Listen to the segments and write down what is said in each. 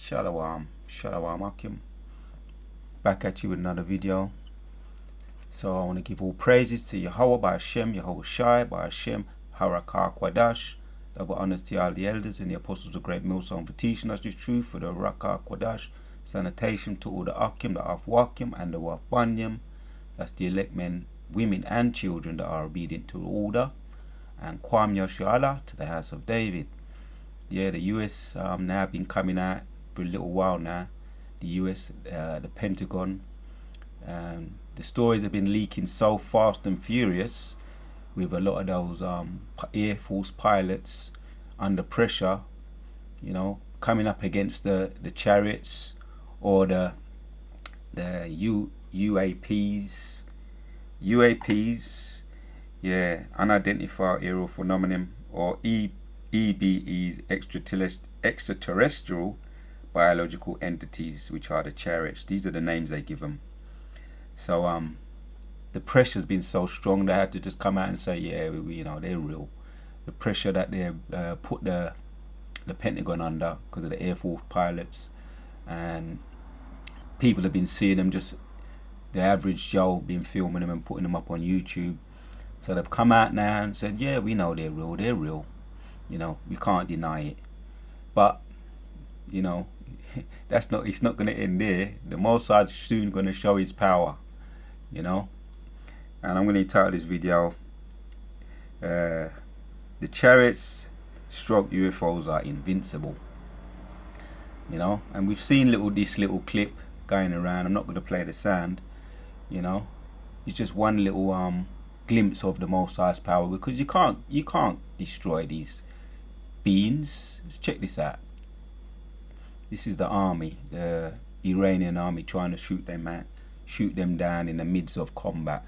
Shalom Akim. Back at you with another video. So I want to give all praises to Yahweh by Hashem, Yahweh Shai by Hashem, Harakah Kwadash. Double honors to all the elders and the apostles of great millstone for teaching us the truth for the Harakah Kwadash. Sanitation to all the Akim, the Afwakim, and the Wafbanyam. That's the elect men, women, and children that are obedient to the order. And Kwam Yoshiala to the house of David. Yeah, the US now been coming out for a little while now. The US, the Pentagon, the stories have been leaking so fast and furious with a lot of those Air Force pilots under pressure, you know, coming up against the chariots or the UAPs, yeah, unidentified aerial phenomenon, or EBEs, extraterrestrial biological entities, which are the chariots. These are the names they give them. So the pressure's been so strong they had to just come out and say, yeah, you know, they're real. The pressure that they put the Pentagon under because of the Air Force pilots, and people have been seeing them, just the average Joe been filming them and putting them up on YouTube. So they've come out now and said, yeah, we know they're real. You know, we can't deny it. But, you know, it's not going to end there. The Mossad's soon going to show his power, you know. And I'm going to title this video, the chariots stroke UFOs are invincible. You know, and we've seen this little clip going around. I'm not going to play the sound, you know. It's just one little glimpse of the Mossad's power, because you can't destroy these beings. Let's check this out. This is the army, the Iranian army, trying to shoot them down in the midst of combat.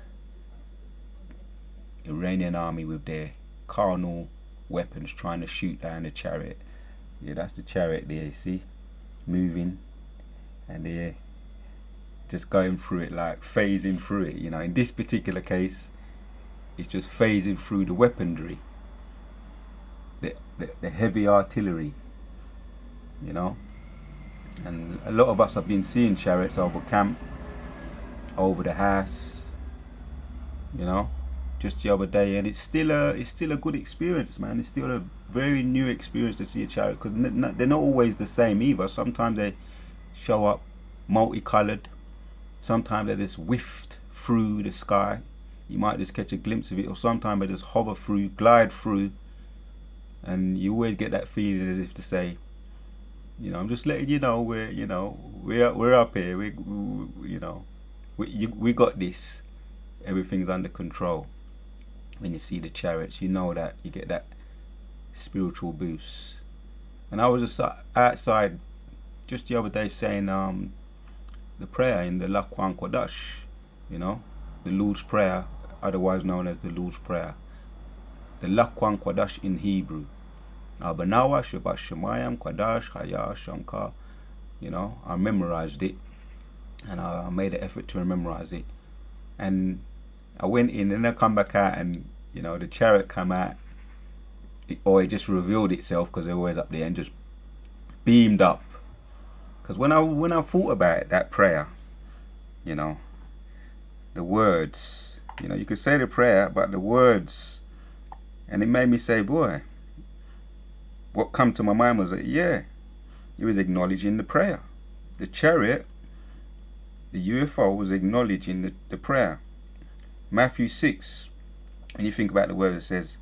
Iranian army with their carnal weapons trying to shoot down the chariot. Yeah, that's the chariot there, you see, moving, and they're just going through it, like phasing through it. You know, in this particular case, it's just phasing through the weaponry, the heavy artillery, you know. And a lot of us have been seeing chariots over camp, over the house, you know, just the other day, and it's still a good experience, man. It's still a very new experience to see a chariot, because they're not always the same either. Sometimes they show up multicolored, sometimes they just whiffed through the sky. You might just catch a glimpse of it, or sometimes they just hover through, glide through, and you always get that feeling as if to say, you know, I'm just letting you know we're up here. We got this. Everything's under control. When you see the chariots, you know that you get that spiritual boost. And I was just outside just the other day saying the prayer in the Lakwan Kodash, you know, the Lord's Prayer, otherwise known as the Lord's Prayer. The Lakwan Kodash in Hebrew. Abanawa Shabbat Shemayim Kodash Haya Shankar. You know, I memorized it, and I made an effort to memorize it. And I went in and I come back out, and you know, the chariot come out, or it just revealed itself, because they're always up there, and just beamed up. Because when I thought about it, that prayer, you know, the words, you know, you could say the prayer, but the words, and it made me say, boy, what come to my mind was that, yeah, it was acknowledging the prayer. The chariot, the UFO, was acknowledging the prayer. Matthew 6, when you think about the word, it says,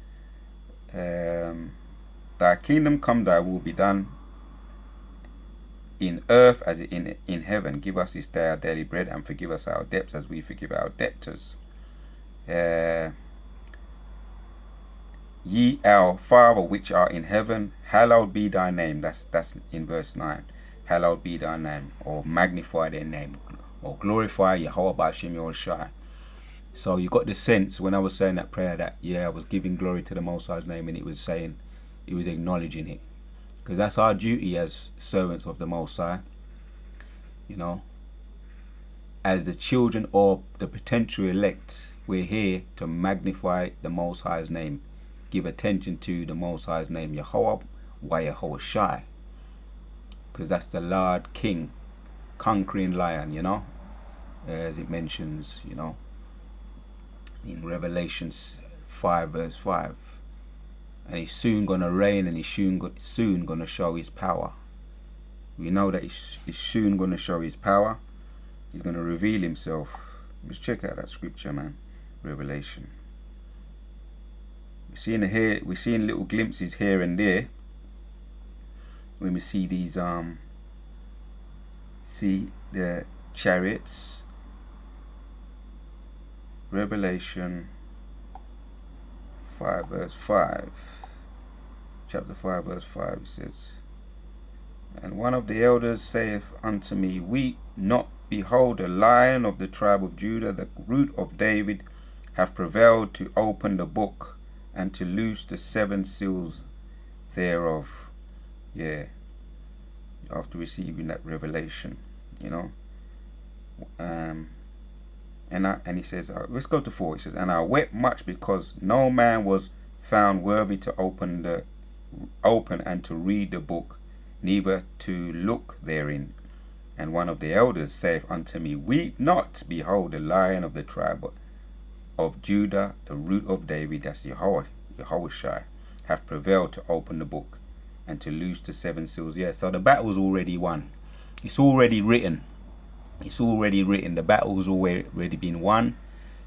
thy kingdom come, thy will be done in earth as in heaven. Give us this day our daily bread, and forgive us our debts as we forgive our debtors. Ye our Father which art in heaven, hallowed be thy name. That's in verse 9. Hallowed be thy name, or magnify their name, or glorify Yahweh B'Shem Yoshai. So you got the sense when I was saying that prayer that, yeah, I was giving glory to the Most High's name, and it was saying, it was acknowledging it. Because that's our duty as servants of the Most High. You know, as the children or the potential elect, we're here to magnify the Most High's name. Give attention to the Most High's name, Yahweh, Yahweh Shai. because that's the Lord King, conquering lion, you know, as it mentions, you know, in Revelation 5 verse 5. And he's soon going to reign, and he's soon going to show his power. We know that he's soon going to show his power. He's going to reveal himself. Let's check out that scripture, man. Revelation. We're seeing little glimpses here and there when we see these see the chariots. Revelation 5 verse 5. Chapter 5 verse 5, it says, and one of the elders saith unto me, weep not, behold, the Lion of the tribe of Judah, the Root of David, hath prevailed to open the book and to loose the 7 seals thereof. Yeah, after receiving that revelation, you know. And he says, let's go to 4. It says, and I wept much, because no man was found worthy to open and to read the book, neither to look therein. And one of the elders saith unto me, weep not, behold, the Lion of the tribe of Judah, the Root of David, that's Yahushua, hath prevailed to open the book and to loose the 7 seals. Yeah, so the battle's already won. It's already written. It's already written. The battle's already been won.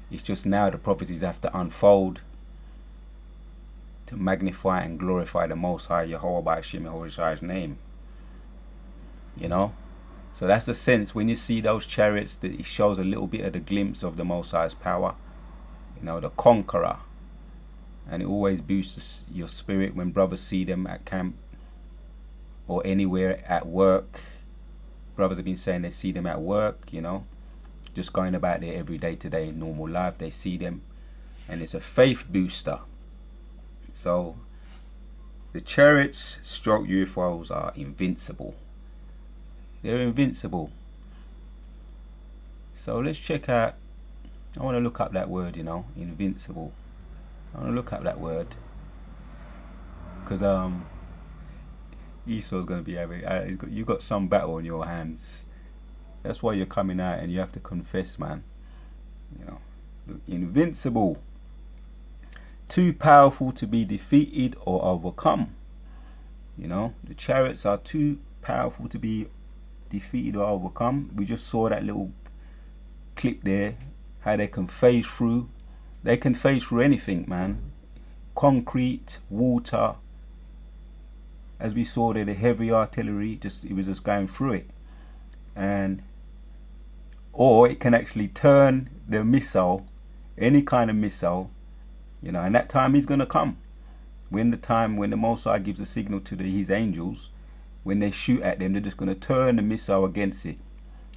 It's just now the prophecies have to unfold to magnify and glorify the Most High, Yahweh by Hashem Yahushua's name. You know? So that's the sense when you see those chariots, that it shows a little bit of the glimpse of the Most High's power. You know, the conqueror. And it always boosts your spirit when brothers see them at camp or anywhere at work. Brothers have been saying they see them at work, you know, just going about their everyday today normal life. They see them, and it's a faith booster. So the chariots stroke UFOs are invincible. They're invincible. So let's check out, I want to look up that word, you know, invincible. I want to look up that word, because Esau's going to be having, you got some battle on your hands. That's why you're coming out, and you have to confess, man. You know, invincible, too powerful to be defeated or overcome. You know, the chariots are too powerful to be defeated or overcome. We just saw that little clip there, how they can phase through. They can phase through anything, man. Concrete, water. As we saw there, the heavy artillery, it was just going through it. Or it can actually turn the missile, any kind of missile, you know, and that time is going to come. When the Most High gives a signal to his angels, when they shoot at them, they're just going to turn the missile against it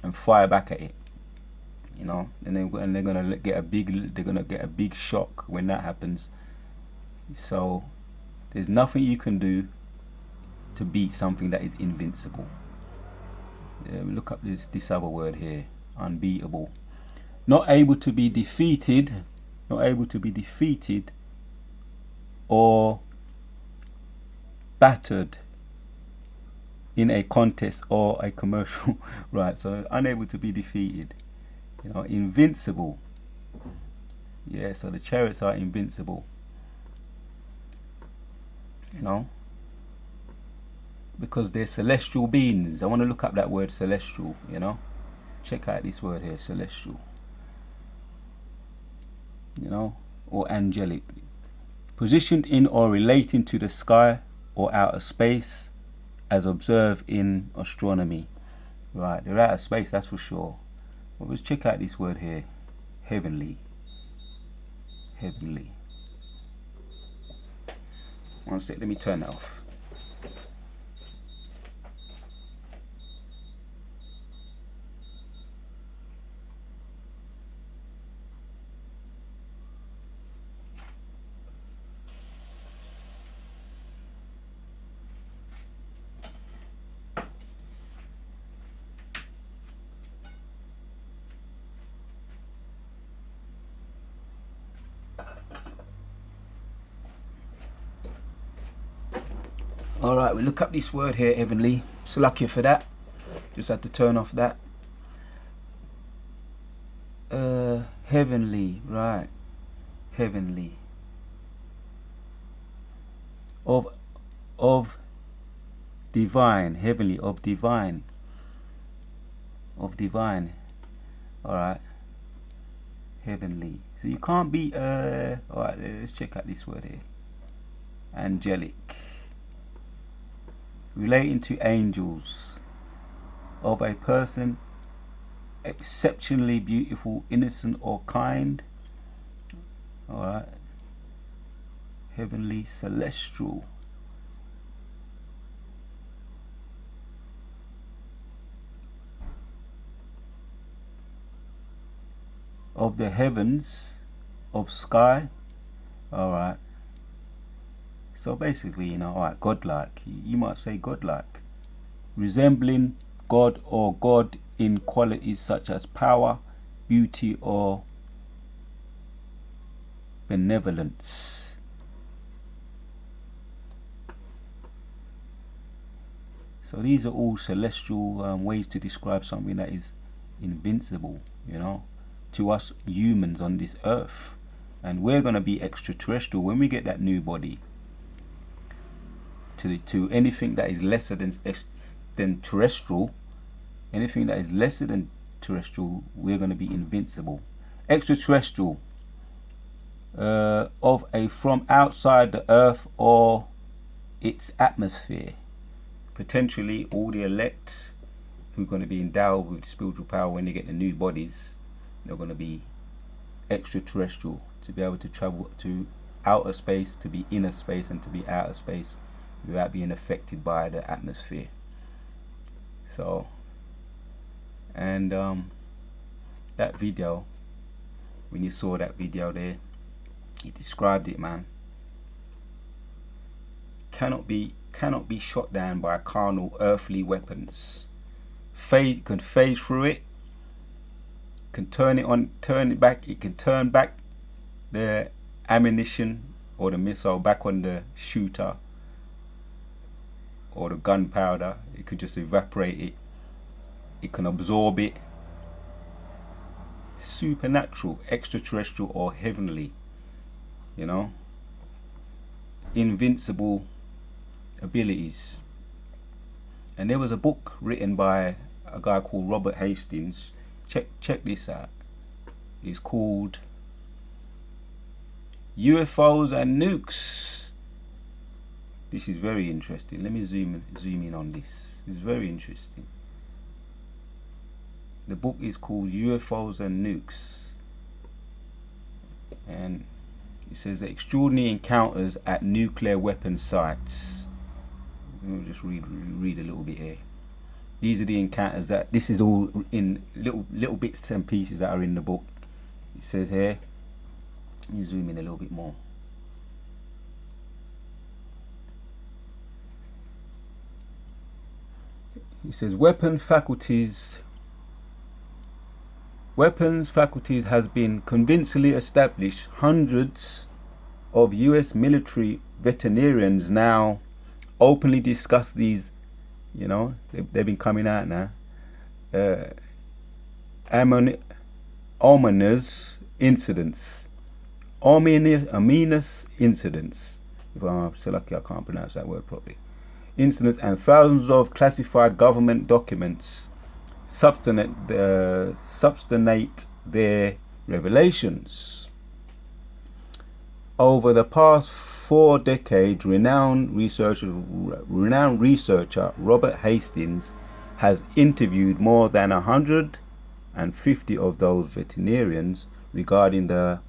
and fire back at it. You know, and they're going to get a big shock when that happens. So there's nothing you can do to beat something that is invincible. Look up this other word here, unbeatable. Not able to be defeated or battered in a contest or a commercial. Right, so unable to be defeated. You know, invincible. Yeah, so the chariots are invincible. You know, because they're celestial beings. I want to look up that word celestial, you know. Check out this word here, celestial. You know, or angelic. Positioned in or relating to the sky or outer space as observed in astronomy. Right, they're outer space, that's for sure. Well, let's check out this word here, heavenly. Heavenly. One sec, let me turn that off. Alright, we look up this word here, heavenly. It's lucky for that. Just had to turn off that. Heavenly, right? Heavenly. Of divine, heavenly, of divine. Alright. Heavenly. So you can't be alright, let's check out this word here. Angelic. Relating to angels. Of a person exceptionally beautiful, innocent, or kind. Alright. Heavenly, celestial. Of the heavens, of sky. Alright. So basically, alright, godlike. You might say godlike. Resembling God or God in qualities such as power, beauty, or benevolence. So these are all celestial ways to describe something that is invincible, to us humans on this earth. And we're going to be extraterrestrial when we get that new body. To anything that is lesser than terrestrial, anything that is lesser than terrestrial, we're going to be invincible. Extraterrestrial, from outside the earth or its atmosphere. Potentially all the elect who are going to be endowed with spiritual power when they get the new bodies, they're going to be extraterrestrial, to be able to travel to outer space, to be inner space, and to be outer space without being affected by the atmosphere. So, and that video, when you saw that video there, he described it, man. Cannot be shot down by carnal earthly weapons. Can phase through it, can turn it back. It can turn back the ammunition or the missile back on the shooter or the gunpowder. It could just evaporate it. It can absorb it. Supernatural, extraterrestrial, or heavenly, invincible abilities. And there was a book written by a guy called Robert Hastings. Check this out. It's called UFOs and Nukes. This is very interesting. Let me zoom in on this. It's very interesting. The book is called UFOs and Nukes, and it says extraordinary encounters at nuclear weapon sites. Let me just read a little bit here. These are the encounters that, this is all in little bits and pieces that are in the book. It says here, let me zoom in a little bit more. It says weapons faculties has been convincingly established. Hundreds of US military veterinarians now openly discuss these, they've been coming out now, ominous incidents. If I'm so lucky I can't pronounce that word properly. Incidents and thousands of classified government documents substantiate their revelations. Over the past 4 decades, renowned researcher Robert Hastings has interviewed more than 150 of those veterinarians regarding their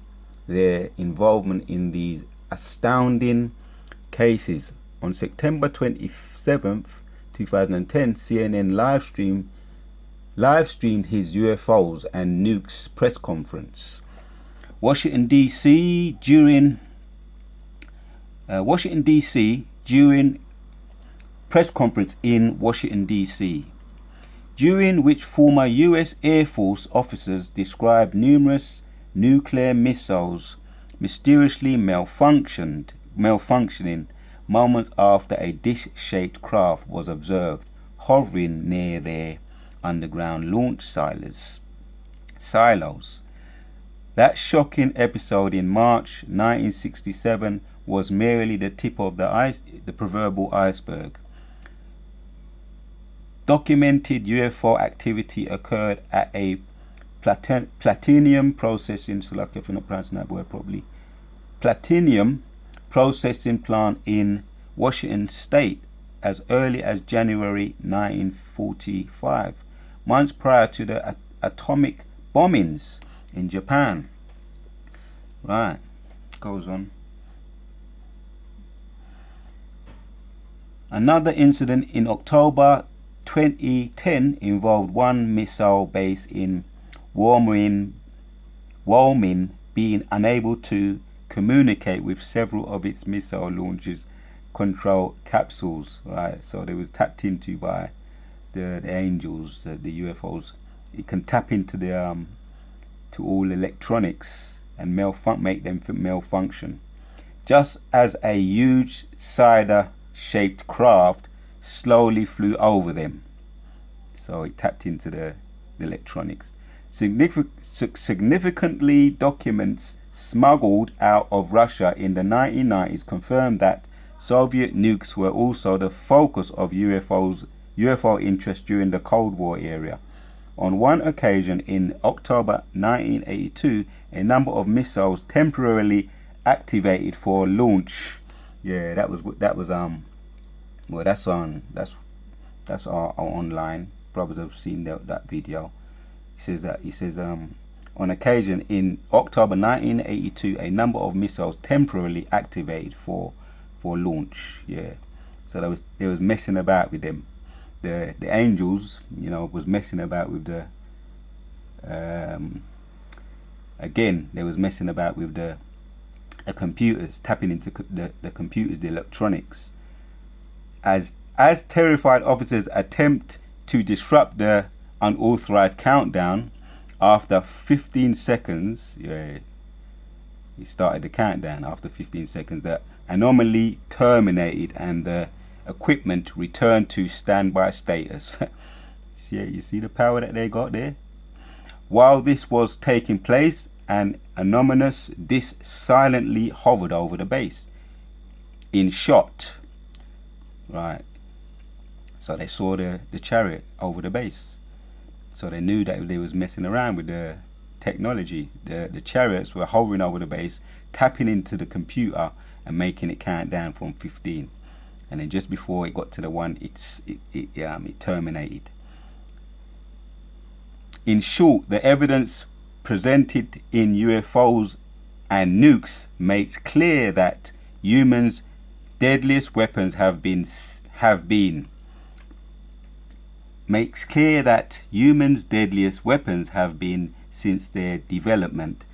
involvement in these astounding cases. On September 27th, 2010, CNN live streamed his UFOs and Nukes press conference. Washington D.C. during press conference in Washington D.C., during which former U.S. Air Force officers described numerous nuclear missiles mysteriously malfunctioning moments after a dish-shaped craft was observed hovering near their underground launch silos. That shocking episode in March 1967 was merely the tip of the proverbial iceberg. Documented UFO activity occurred at a platinum processing, so like if I'm not pronouncing that word properly, platinum processing plant in Washington State as early as January 1945, months prior to the atomic bombings in Japan. Right, goes on. Another incident in October 2010 involved one missile base in Wyoming being unable to communicate with several of its missile launches control capsules. Right, so they was tapped into by the angels, the UFOs. It can tap into the to all electronics and make them malfunction. Just as a huge cider-shaped craft slowly flew over them. So it tapped into the electronics. Significantly, documents smuggled out of Russia in the 1990s confirmed that Soviet nukes were also the focus of UFO interest during the Cold War era. On one occasion in October 1982, a number of missiles temporarily activated for launch. Yeah, that's our online. Brothers have seen that video. He says on occasion in October 1982, a number of missiles temporarily activated for launch. Yeah, so they was messing about with them. The angels, was messing about with the again, they was messing about with the computers, tapping into the computers, the electronics. As terrified officers attempt to disrupt the unauthorized countdown, after 15 seconds, he started the countdown. After 15 seconds, the anomaly terminated and the equipment returned to standby status. Yeah, you see the power that they got there? While this was taking place, an anomalous disc silently hovered over the base in shot. Right. So they saw the chariot over the base. So they knew that they was messing around with the technology. The chariots were hovering over the base, tapping into the computer and making it count down from 15. And then just before it got to the one, it terminated. In short, the evidence presented in UFOs and nukes makes clear that humans' deadliest weapons have been since their development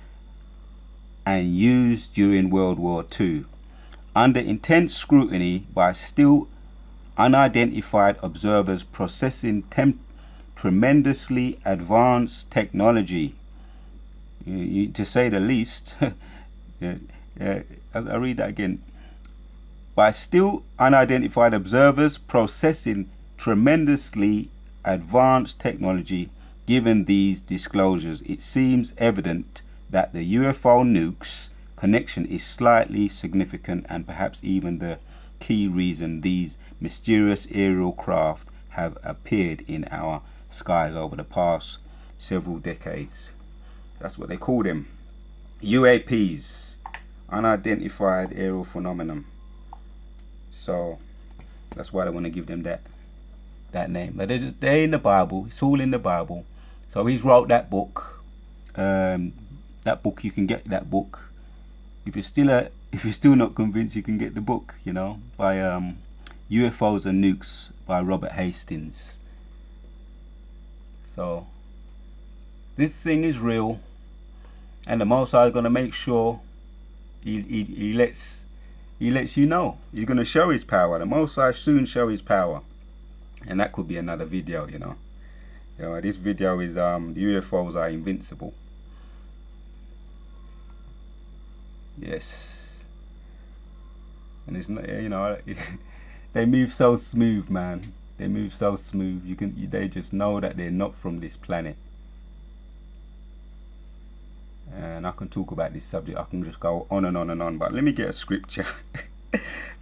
and used during World War II, under intense scrutiny by still unidentified observers possessing tremendously advanced technology, to say the least. I'll read that again. By still unidentified observers possessing tremendously advanced technology. Given these disclosures, it seems evident that the UFO nukes connection is slightly significant and perhaps even the key reason these mysterious aerial craft have appeared in our skies over the past several decades. That's what they call them. UAPs, unidentified aerial phenomenon. So that's why they want to give them that name. But they're in the Bible. It's all in the Bible. So he's wrote that book. That book, you can get that book. If you're still not convinced, you can get the book. By UFOs and Nukes by Robert Hastings. So this thing is real, and the Most High is gonna make sure he lets you know. He's gonna show his power. The Most High soon show his power, and that could be another video. This video is the UFOs are invincible. Yes, and it's not they move so smooth, man. They move so smooth. They just know that they're not from this planet. And I can talk about this subject. I can just go on and on and on. But let me get a scripture.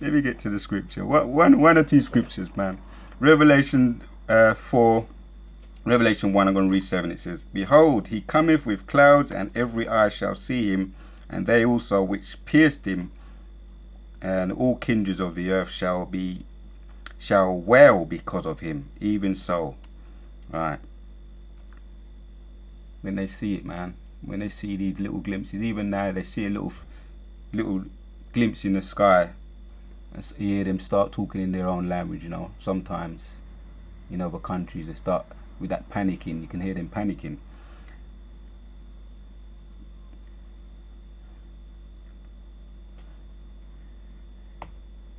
Let me get to the scripture. One or two scriptures, man. Revelation 4. Revelation 1, I'm going to read 7. It says, Behold, he cometh with clouds, and every eye shall see him, and they also which pierced him, and all kindreds of the earth shall wail because of him. Even so. Right. When they see it, man. When they see these little glimpses, even now they see a little glimpse in the sky, and you hear them start talking in their own language. Sometimes in other countries they start with that panicking. You can hear them panicking.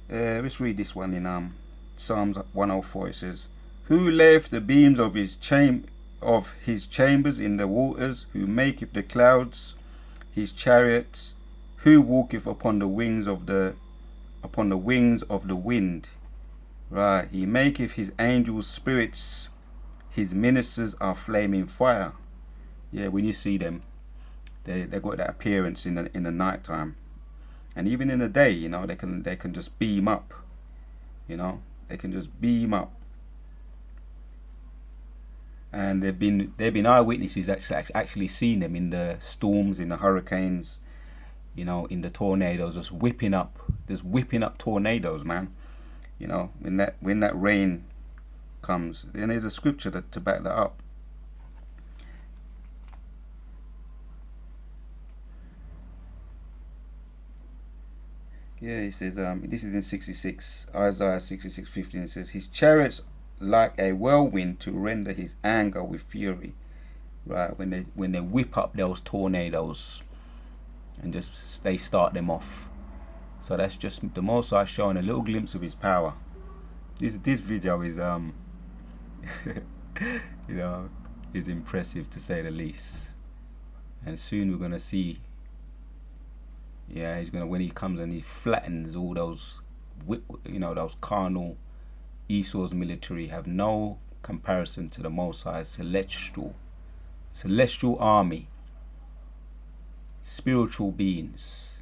Let's read this one in Psalms 104. It says, Who layeth the beams of his chambers in the waters, who maketh the clouds his chariots, who walketh upon the wings of the wind. Right, he maketh his angels spirits, his ministers are flaming fire. Yeah, when you see them, they got that appearance in the night time, and even in the day, they can just beam up. They can just beam up. And they've been eyewitnesses that's actually seen them in the storms, in the hurricanes, in the tornadoes, just whipping up tornadoes, man. When that rain comes, then there's a scripture to back that up. Yeah, he says, this is in 66, Isaiah 66:15. It says, His chariots like a whirlwind to render his anger with fury. Right, when they whip up those tornadoes and just they start them off. So that's just the Most High showing a little glimpse of his power. This video is is impressive, to say the least. And soon we're gonna see. Yeah, when he comes and he flattens all those, those carnal Esau's military, have no comparison to the Most High's celestial army, spiritual beings.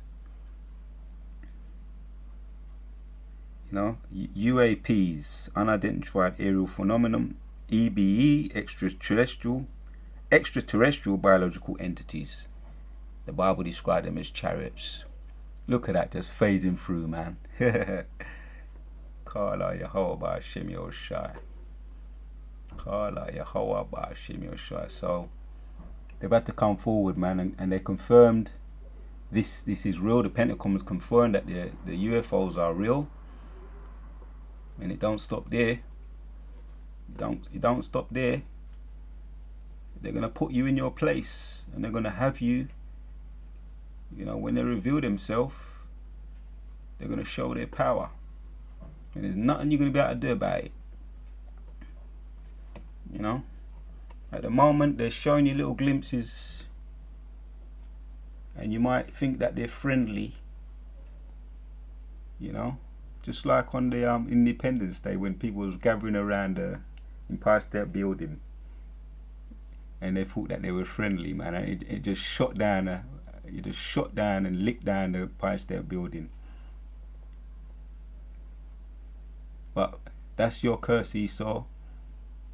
UAPs, unidentified aerial phenomenon, EBE, extraterrestrial biological entities. The Bible described them as chariots. Look at that, just phasing through, man. Kala Yahweh Ba'Shem Yoshai. Kala Yahweh Ba'Shem Yoshai. So they've had to come forward, man, and they confirmed this is real. The Pentagon has confirmed that the UFOs are real. And it don't stop there. It don't stop there. They're gonna put you in your place, and they're gonna have you. When they reveal themselves, they're gonna show their power, and there's nothing you're gonna be able to do about it. At the moment they're showing you little glimpses, and you might think that they're friendly. Just like on the Independence Day, when people was gathering around the Empire State Building, and they thought that they were friendly, man, and it just shot down. You just shot down and licked down the Empire State Building. But that's your curse, Esau,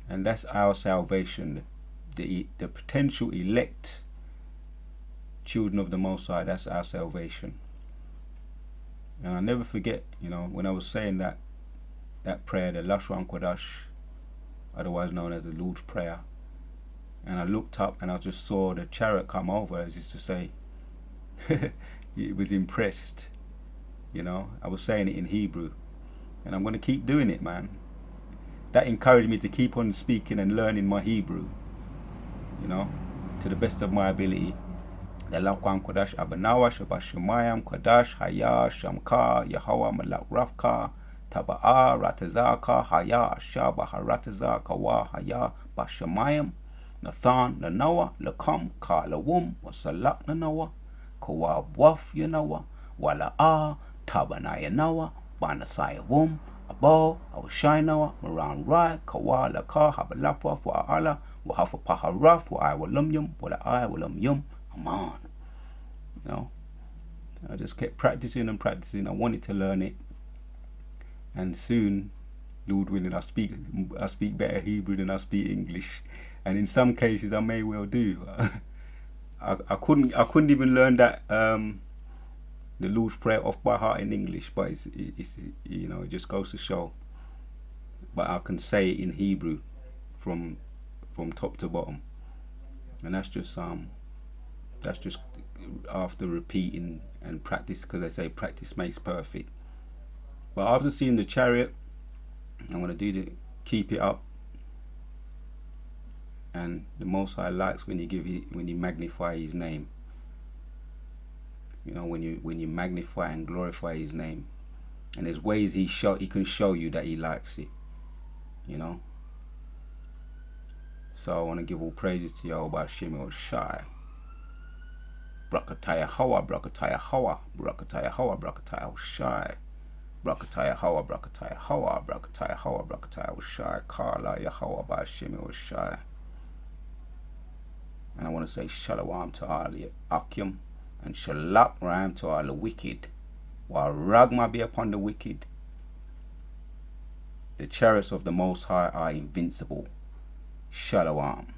and that's our salvation. The potential elect children of the Most High, that's our salvation. And I'll never forget, when I was saying that prayer, the Lashwan Kodash, otherwise known as the Lord's Prayer, and I looked up and I just saw the chariot come over, as is to say, it was impressed. I was saying it in Hebrew, and I'm going to keep doing it, man. That encouraged me to keep on speaking and learning my Hebrew, to the best of my ability. The Lakwan Kodash Abanawa Shabashamayam Kodash Haya Shamka Yahweh Malak Rafka Taba'a Ratazaka Haya Shaba Haratazaka Wa Haya Bashamayam Nathan Nanawa Lakam Ka Lawum Wasalak Nanawa Kawa Waf Yanawa Wala A Tabana Yanawa Banasaya Wum Abo, our Shinawa, Maran Rai, Kawa, Laka, Habalapwa, for Allah, Wahafa Paharaf, wa I will yum, I will yum, Aman. You know, I just kept practicing and practicing. I wanted to learn it, and soon, Lord willing, I speak better Hebrew than I speak English, and in some cases I may well do. I couldn't even learn that the Lord's Prayer off by heart in English, but it's it just goes to show. But I can say it in Hebrew from top to bottom, and that's just after repeating and practice, because they say practice makes perfect. But after seeing the chariot, I'm gonna keep it up. And the Most High likes when you magnify His name. When you magnify and glorify His name, and there's ways He can show you that He likes it. So I want to give all praises to Yahweh Hashem Shai. Brakataya Hawa, Brakataya Hawa, Brakataya Hawa, Brakataya Shai. Brakataya Hawa, Brakataya Hawa, Brakataya Hawa, Brakataya Shai. Kala Yahweh Hashem Shai. And I want to say Shalom to all the Akim, and Shalak Ram to all the wicked, while Ragma be upon the wicked. The chariots of the Most High are invincible. Shalom.